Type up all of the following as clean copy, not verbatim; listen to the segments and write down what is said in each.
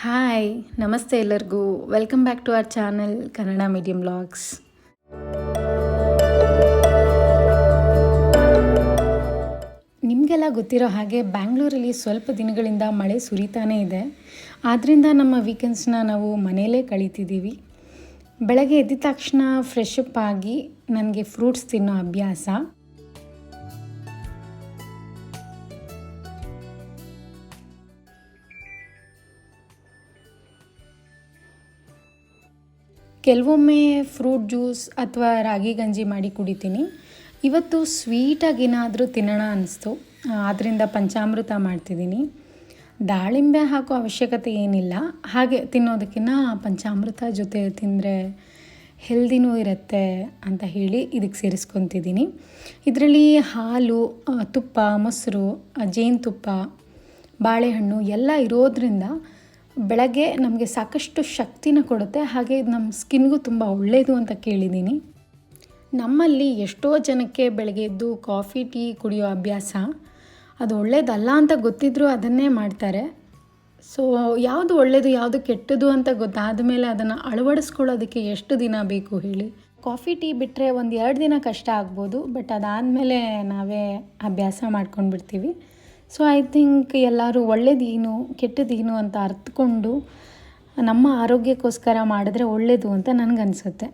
Hi ನಮಸ್ತೆ ಎಲ್ಲರಿಗೂ. Welcome back to our channel Kannada medium vlogs. ನಿಮಗೆಲ್ಲ ಗೊತ್ತಿರೋ ಹಾಗೆ ಬ್ಯಾಂಗ್ಳೂರಲ್ಲಿ ಸ್ವಲ್ಪ ದಿನಗಳಿಂದ ಮಳೆ ಸುರಿತಾನೇ ಇದೆ. ಆದ್ದರಿಂದ ನಮ್ಮ ವೀಕೆಂಡ್ಸ್ನ ನಾವು ಮನೆಯಲ್ಲೇ ಕಳೀತಿದ್ದೀವಿ. ಬೆಳಗ್ಗೆ ಎದ್ದ ತಕ್ಷಣ ಫ್ರೆಶ್ ಅಪ್ ಆಗಿ ನನಗೆ ಫ್ರೂಟ್ಸ್ ತಿನ್ನೋ ಅಭ್ಯಾಸ. ಕೆಲವೊಮ್ಮೆ ಫ್ರೂಟ್ ಜ್ಯೂಸ್ ಅಥವಾ ರಾಗಿ ಗಂಜಿ ಮಾಡಿ ಕುಡಿತೀನಿ. ಇವತ್ತು ಸ್ವೀಟಾಗಿ ಏನಾದರೂ ತಿನ್ನೋಣ ಅನ್ನಿಸ್ತು, ಆದ್ದರಿಂದ ಪಂಚಾಮೃತ ಮಾಡ್ತಿದ್ದೀನಿ. ದಾಳಿಂಬೆ ಹಾಕೋ ಅವಶ್ಯಕತೆ ಏನಿಲ್ಲ, ಹಾಗೆ ತಿನ್ನೋದಕ್ಕಿಂತ ಪಂಚಾಮೃತ ಜೊತೆ ತಿಂದರೆ ಹೆಲ್ದಿನೂ ಇರುತ್ತೆ ಅಂತ ಹೇಳಿ ಇದಕ್ಕೆ ಸೇರಿಸ್ಕೊತಿದ್ದೀನಿ. ಇದರಲ್ಲಿ ಹಾಲು, ತುಪ್ಪ, ಮೊಸರು, ಜೇನುತುಪ್ಪ, ಬಾಳೆಹಣ್ಣು ಎಲ್ಲ ಇರೋದ್ರಿಂದ ಬೆಳಗ್ಗೆ ನಮಗೆ ಸಾಕಷ್ಟು ಶಕ್ತಿನ ಕೊಡುತ್ತೆ. ಹಾಗೆ ಇದು ನಮ್ಮ ಸ್ಕಿನ್ಗೂ ತುಂಬ ಒಳ್ಳೆಯದು ಅಂತ ಕೇಳಿದ್ದೀನಿ. ನಮ್ಮಲ್ಲಿ ಎಷ್ಟೋ ಜನಕ್ಕೆ ಬೆಳಗ್ಗೆ ಎದ್ದು ಕಾಫಿ ಟೀ ಕುಡಿಯೋ ಅಭ್ಯಾಸ. ಅದು ಒಳ್ಳೆಯದಲ್ಲ ಅಂತ ಗೊತ್ತಿದ್ರೂ ಅದನ್ನೇ ಮಾಡ್ತಾರೆ. ಸೊ ಯಾವುದು ಒಳ್ಳೆಯದು ಯಾವುದು ಕೆಟ್ಟದು ಅಂತ ಗೊತ್ತಾದ ಮೇಲೆ ಅದನ್ನು ಅಳವಡಿಸ್ಕೊಳ್ಳೋದಕ್ಕೆ ಎಷ್ಟು ದಿನ ಬೇಕು ಹೇಳಿ. ಕಾಫಿ ಟೀ ಬಿಟ್ಟರೆ 1-2 ದಿನ ಕಷ್ಟ ಆಗ್ಬೋದು, ಬಟ್ ಅದಾದಮೇಲೆ ನಾವೇ ಅಭ್ಯಾಸ ಮಾಡ್ಕೊಂಡು ಬಿಡ್ತೀವಿ. ಸೊ ಐ ಥಿಂಕ್ ಎಲ್ಲರೂ ಒಳ್ಳೇದೇನು ಕೆಟ್ಟದೇನು ಅಂತ ಅರ್ಥಕೊಂಡು ನಮ್ಮ ಆರೋಗ್ಯಕ್ಕೋಸ್ಕರ ಮಾಡಿದ್ರೆ ಒಳ್ಳೆಯದು ಅಂತ ನನಗನ್ಸುತ್ತೆ.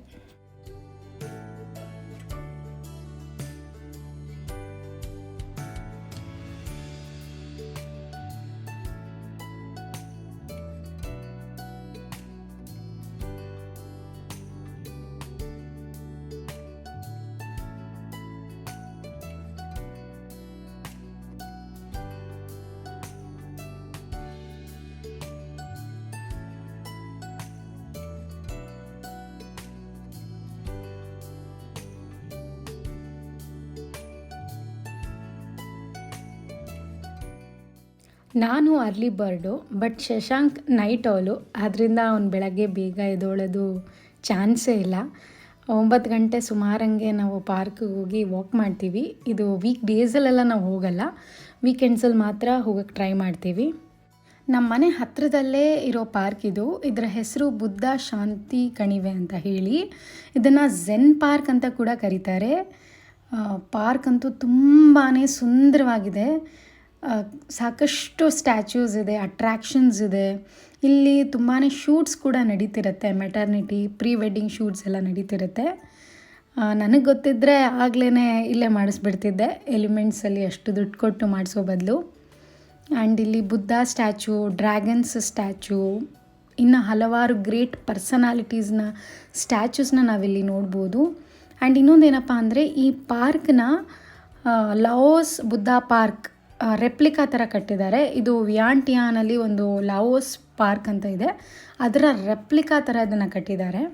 ನಾನು early bird, but Shashank night ಅವಳು. ಆದ್ದರಿಂದ ಅವನು ಬೆಳಗ್ಗೆ ಬೇಗ ಎದ್ದೋಳೋದು ಚಾನ್ಸೇ ಇಲ್ಲ. 9 ಗಂಟೆ ಸುಮಾರಂಗೆ ನಾವು ಪಾರ್ಕಿಗೆ ಹೋಗಿ ವಾಕ್ ಮಾಡ್ತೀವಿ. ಇದು ವೀಕ್ ಡೇಸಲ್ಲೆಲ್ಲ ನಾವು ಹೋಗಲ್ಲ, ವೀಕೆಂಡ್ಸಲ್ಲಿ ಮಾತ್ರ ಹೋಗೋಕ್ಕೆ ಟ್ರೈ ಮಾಡ್ತೀವಿ. ನಮ್ಮ ಮನೆ ಹತ್ತಿರದಲ್ಲೇ ಇರೋ ಪಾರ್ಕ್ ಇದು. ಇದರ ಹೆಸರು ಬುದ್ಧ ಶಾಂತಿ ಕಣಿವೆ ಅಂತ ಹೇಳಿ. ಇದನ್ನು ಝೆನ್ ಪಾರ್ಕ್ ಅಂತ ಕೂಡ ಕರೀತಾರೆ. ಪಾರ್ಕ್ ಅಂತೂ ತುಂಬಾ ಸುಂದರವಾಗಿದೆ. ಸಾಕಷ್ಟು ಸ್ಟ್ಯಾಚ್ಯೂಸ್ ಇದೆ, ಅಟ್ರ್ಯಾಕ್ಷನ್ಸ್ ಇದೆ. ಇಲ್ಲಿ ತುಂಬಾ ಶೂಟ್ಸ್ ಕೂಡ ನಡೀತಿರುತ್ತೆ, ಮೆಟರ್ನಿಟಿ, ಪ್ರೀ ವೆಡ್ಡಿಂಗ್ ಶೂಟ್ಸ್ ಎಲ್ಲ ನಡೀತಿರುತ್ತೆ. ನನಗೆ ಗೊತ್ತಿದ್ದರೆ ಆಗಲೇ ಇಲ್ಲೇ ಮಾಡಿಸ್ಬಿಡ್ತಿದ್ದೆ, ಎಲಿಮೆಂಟ್ಸಲ್ಲಿ ಅಷ್ಟು ದುಡ್ಡು ಕೊಟ್ಟು ಮಾಡಿಸೋ ಬದಲು. ಆ್ಯಂಡ್ ಇಲ್ಲಿ ಬುದ್ಧ ಸ್ಟ್ಯಾಚ್ಯೂ, ಡ್ರ್ಯಾಗನ್ಸ್ ಸ್ಟ್ಯಾಚ್ಯೂ, ಇನ್ನು ಹಲವಾರು ಗ್ರೇಟ್ ಪರ್ಸನಾಲಿಟೀಸ್ನ ಸ್ಟ್ಯಾಚ್ಯೂಸ್ನ ನಾವಿಲ್ಲಿ ನೋಡ್ಬೋದು. ಆ್ಯಂಡ್ ಇನ್ನೊಂದೇನಪ್ಪ ಅಂದರೆ ಈ ಪಾರ್ಕ್ನ ಲಾವೋಸ್ ಬುದ್ಧ ಪಾರ್ಕ್ ರೆಪ್ಲಿಕಾ ಥರ ಕಟ್ಟಿದ್ದಾರೆ. ಇದು ವಿಯಾಂಟಿಯಾನಲ್ಲಿ ಒಂದು ಲಾವೋಸ್ ಪಾರ್ಕ್ ಅಂತ ಇದೆ, ಅದರ ರೆಪ್ಲಿಕಾ ಥರ ಇದನ್ನು ಕಟ್ಟಿದ್ದಾರೆ.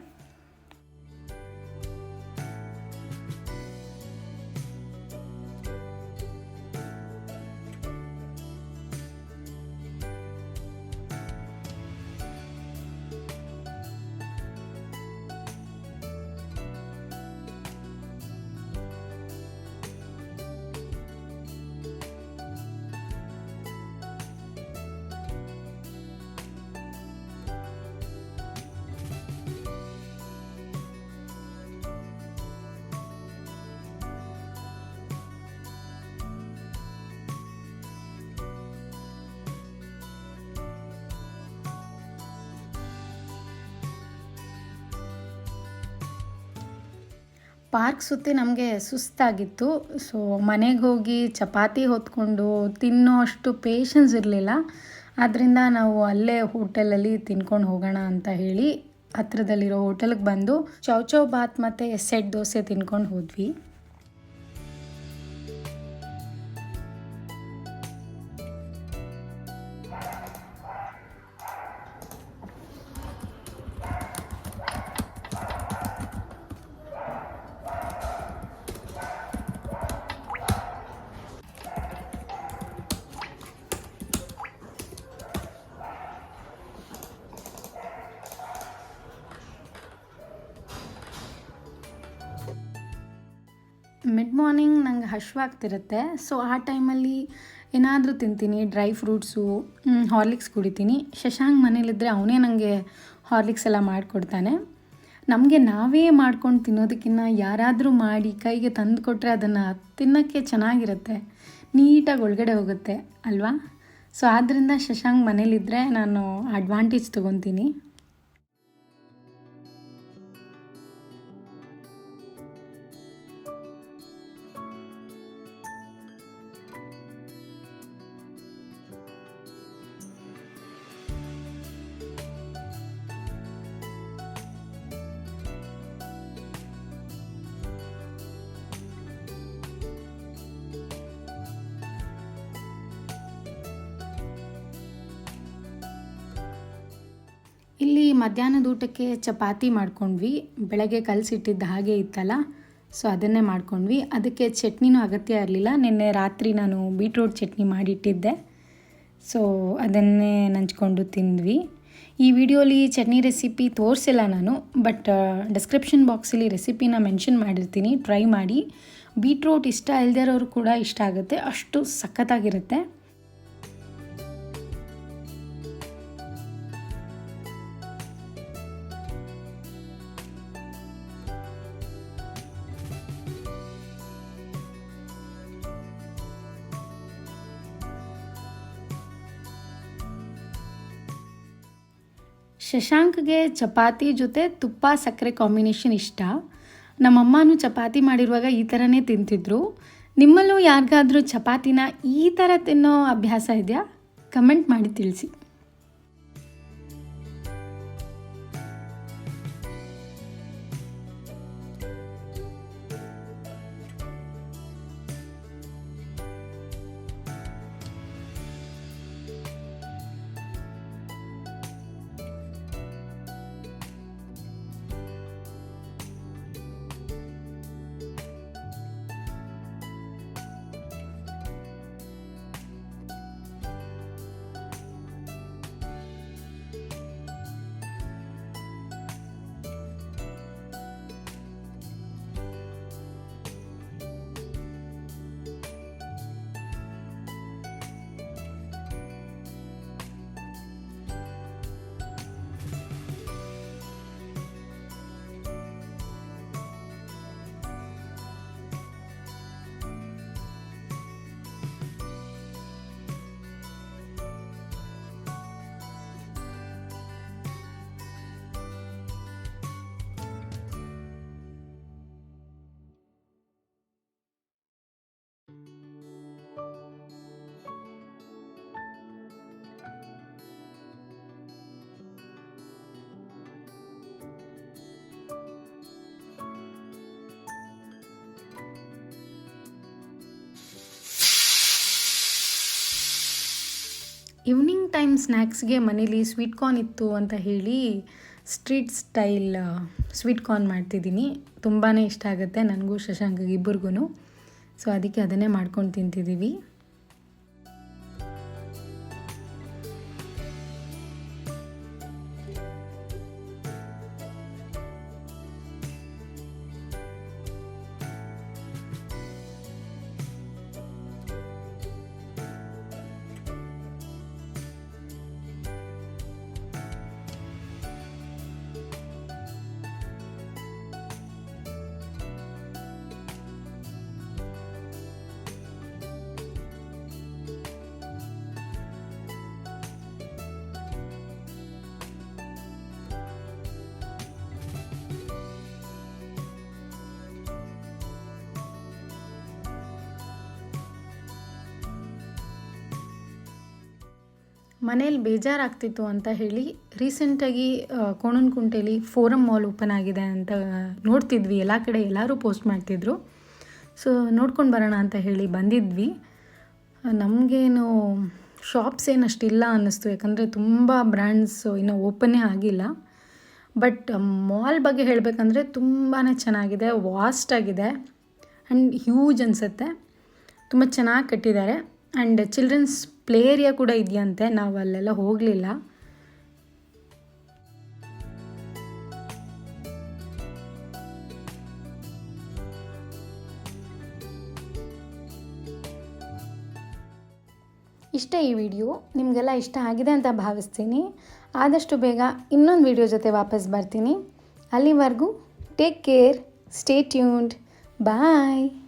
ಪಾರ್ಕ್ ಸುತ್ತಿ ನಮಗೆ ಸುಸ್ತಾಗಿತ್ತು. ಸೊ ಮನೆಗೆ ಹೋಗಿ ಚಪಾತಿ ಹೊತ್ಕೊಂಡು ತಿನ್ನೋ ಅಷ್ಟು ಪೇಷನ್ಸ್ ಇರಲಿಲ್ಲ. ಆದ್ದರಿಂದ ನಾವು ಅಲ್ಲೇ ಹೋಟೆಲಲ್ಲಿ ತಿನ್ಕೊಂಡು ಹೋಗೋಣ ಅಂತ ಹೇಳಿ ಹತ್ರದಲ್ಲಿರೋ ಹೋಟೆಲ್ಗೆ ಬಂದು ಚೌಚೌ ಬಾತ್ ಮತ್ತು ಸೆಟ್ ದೋಸೆ ತಿನ್ಕೊಂಡು ಹೋದ್ವಿ. ಮಿಡ್ ಮಾರ್ನಿಂಗ್ ನಂಗೆ ಹಶ್ವಾಗ್ತಿರುತ್ತೆ. ಸೊ ಆ ಟೈಮಲ್ಲಿ ಏನಾದರೂ ತಿಂತೀನಿ, ಡ್ರೈ ಫ್ರೂಟ್ಸು, ಹಾರ್ಲಿಕ್ಸ್ ಕುಡಿತೀನಿ. ಶಶಾಂಕ್ ಮನೇಲಿದ್ದರೆ ಅವನೇ ನನಗೆ ಹಾರ್ಲಿಕ್ಸ್ ಎಲ್ಲ ಮಾಡಿಕೊಡ್ತಾನೆ. ನಮಗೆ ನಾವೇ ಮಾಡ್ಕೊಂಡು ತಿನ್ನೋದಕ್ಕಿಂತ ಯಾರಾದರೂ ಮಾಡಿ ಕೈಗೆ ತಂದು ಕೊಟ್ಟರೆ ಅದನ್ನು ತಿನ್ನೋಕ್ಕೆ ಚೆನ್ನಾಗಿರುತ್ತೆ, ನೀಟಾಗಿ ಒಳಗಡೆ ಹೋಗುತ್ತೆ ಅಲ್ವಾ? ಸೊ ಆದ್ದರಿಂದ ಶಶಾಂಕ್ ಮನೇಲಿದ್ದರೆ ನಾನು ಅಡ್ವಾಂಟೇಜ್ ತೊಗೊತೀನಿ. ಇಲ್ಲಿ ಮಧ್ಯಾಹ್ನದ ಊಟಕ್ಕೆ ಚಪಾತಿ ಮಾಡ್ಕೊಂಡ್ವಿ. ಬೆಳಗ್ಗೆ ಕಲಸಿಟ್ಟಿದ್ದು ಹಾಗೆ ಇತ್ತಲ್ಲ, ಸೊ ಅದನ್ನೇ ಮಾಡ್ಕೊಂಡ್ವಿ. ಅದಕ್ಕೆ ಚಟ್ನಿನೂ ಅಗತ್ಯ ಇರಲಿಲ್ಲ. ನಿನ್ನೆ ರಾತ್ರಿ ನಾನು ಬೀಟ್ರೂಟ್ ಚಟ್ನಿ ಮಾಡಿಟ್ಟಿದ್ದೆ, ಸೊ ಅದನ್ನೇ ನಂಚ್ಕೊಂಡು ತಿಂದ್ವಿ. ಈ ವಿಡಿಯೋಲಿ ಚಟ್ನಿ ರೆಸಿಪಿ ತೋರಿಸಿಲ್ಲ ನಾನು, ಬಟ್ ಡಿಸ್ಕ್ರಿಪ್ಷನ್ ಬಾಕ್ಸಲ್ಲಿ ರೆಸಿಪಿನ ಮೆನ್ಷನ್ ಮಾಡಿರ್ತೀನಿ, ಟ್ರೈ ಮಾಡಿ. ಬೀಟ್ರೂಟ್ ಇಷ್ಟ ಇಲ್ಲದೇ ಇರೋರು ಕೂಡ ಇಷ್ಟ ಆಗುತ್ತೆ, ಅಷ್ಟು ಸಖತ್ತಾಗಿರುತ್ತೆ. ಶಶಾಂಕ್ಗೆ ಚಪಾತಿ ಜೊತೆ ತುಪ್ಪ ಸಕ್ಕರೆ ಕಾಂಬಿನೇಷನ್ ಇಷ್ಟ. ನಮ್ಮಮ್ಮನೂ ಚಪಾತಿ ಮಾಡಿರುವಾಗ ಈ ಥರನೇ ತಿಂತಿದ್ರು. ನಿಮ್ಮಲ್ಲೂ ಯಾರಿಗಾದರೂ ಚಪಾತಿನ ಈ ಥರ ತಿನ್ನೋ ಅಭ್ಯಾಸ ಇದೆಯಾ? ಕಮೆಂಟ್ ಮಾಡಿ ತಿಳಿಸಿ. ಈವ್ನಿಂಗ್ ಟೈಮ್ ಸ್ನ್ಯಾಕ್ಸ್ಗೆ ಮನೇಲಿ ಸ್ವೀಟ್ ಕಾರ್ನ್ ಇತ್ತು ಅಂತ ಹೇಳಿ ಸ್ಟ್ರೀಟ್ ಸ್ಟೈಲ್ ಸ್ವೀಟ್ ಕಾರ್ನ್ ಮಾಡ್ತಿದ್ದೀನಿ. ತುಂಬಾ ಇಷ್ಟ ಆಗುತ್ತೆ ನನಗೂ ಶಶಾಂಕ್ಗೆ ಇಬ್ಬರಿಗೂ. ಸೊ ಅದಕ್ಕೆ ಅದನ್ನೇ ಮಾಡ್ಕೊಂಡು ತಿಂತಿದ್ದೀವಿ. ಮನೇಲಿ ಬೇಜಾರಾಗ್ತಿತ್ತು ಅಂತ ಹೇಳಿ ರೀಸೆಂಟಾಗಿ ಕೋಣನಕುಂಟೆಲಿ ಫೋರಮ್ ಮಾಲ್ ಓಪನ್ ಆಗಿದೆ ಅಂತ ನೋಡ್ತಿದ್ವಿ, ಎಲ್ಲ ಕಡೆ ಎಲ್ಲರೂ ಪೋಸ್ಟ್ ಮಾಡ್ತಿದ್ರು. ಸೊ ನೋಡ್ಕೊಂಡು ಬರೋಣ ಅಂತ ಹೇಳಿ ಬಂದಿದ್ವಿ. ನಮಗೇನು ಶಾಪ್ಸ್ ಏನಷ್ಟಿಲ್ಲ ಅನ್ನಿಸ್ತು, ಯಾಕಂದರೆ ತುಂಬ ಬ್ರ್ಯಾಂಡ್ಸು ಇನ್ನೂ ಓಪನ್ನೇ ಆಗಿಲ್ಲ. ಬಟ್ ಮಾಲ್ ಬಗ್ಗೆ ಹೇಳಬೇಕಂದ್ರೆ ತುಂಬಾ ಚೆನ್ನಾಗಿದೆ, ವಾಸ್ಟ್ ಆಗಿದೆ ಆ್ಯಂಡ್ ಹ್ಯೂಜ್ ಅನಿಸುತ್ತೆ. ತುಂಬ ಚೆನ್ನಾಗಿ ಕಟ್ಟಿದ್ದಾರೆ. ಆ್ಯಂಡ್ ಚಿಲ್ಡ್ರನ್ಸ್ ಪ್ಲೇ ಏರಿಯಾ ಕೂಡ ಇದೆಯಂತೆ, ನಾವು ಅಲ್ಲೆಲ್ಲ ಹೋಗಲಿಲ್ಲ. ಇಷ್ಟೇ ಈ ವಿಡಿಯೋ. ನಿಮಗೆಲ್ಲ ಇಷ್ಟ ಆಗಿದೆ ಅಂತ ಭಾವಿಸ್ತೀನಿ. ಆದಷ್ಟು ಬೇಗ ಇನ್ನೊಂದು ವಿಡಿಯೋ ಜೊತೆ ವಾಪಸ್ ಬರ್ತೀನಿ. ಅಲ್ಲಿವರೆಗೂ ಟೇಕ್ ಕೇರ್, ಸ್ಟೇ ಟ್ಯೂನ್ಡ್, ಬಾಯ್.